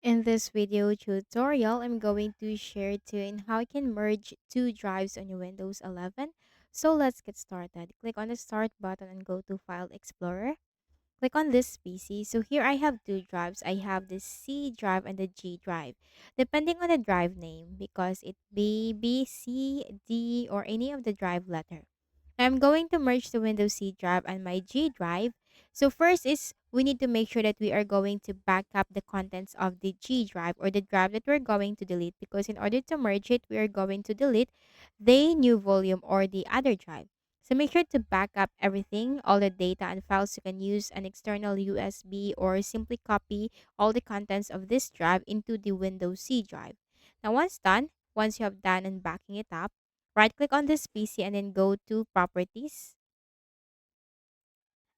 In this video tutorial, I'm going to share to you in how you can merge two drives on your Windows 11. So let's get started. Click on the Start button and go to File Explorer. Click on this PC. So here I have two drives. I have the C drive and the G drive. Depending on the drive name, because it may be C, D, or any of the drive letter. I'm going to merge the Windows C drive and my G drive. So first is we need to make sure that we are going to back up the contents of the G drive or the drive that we're going to delete, because in order to merge it, we are going to delete the new volume or the other drive. So make sure to back up everything, all the data and files. You can use an external USB or simply copy all the contents of this drive into the Windows C drive. Now once you have done and backing it up, right click on this PC and then go to Properties.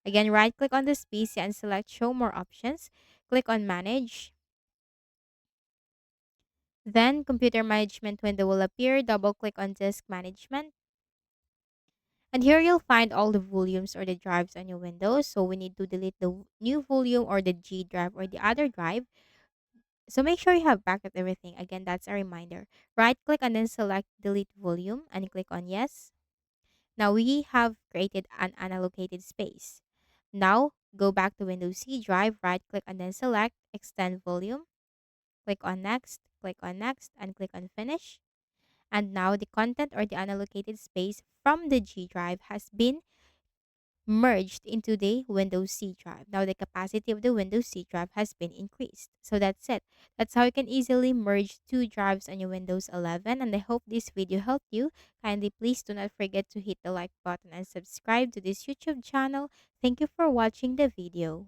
Again, right click on this PC and select Show More Options. Click on Manage. Then Computer Management window will appear. Double click on Disk Management. And here you'll find all the volumes or the drives on your Windows. So we need to delete the new volume or the G drive or the other drive. So make sure you have backed up everything. Again, that's a reminder. Right click and then select Delete Volume and click on Yes. Now we have created an unallocated space. Now go back to Windows C drive, right click and then select Extend Volume. Click on Next, and click on Finish. And now the content or the unallocated space from the G drive has been merged into the Windows C drive. Now the capacity of the Windows C drive has been increased. So that's it. That's how you can easily merge two drives on your Windows 11. And I hope this video helped you. Kindly please do not forget to hit the like button and subscribe to this YouTube channel. Thank you for watching the video.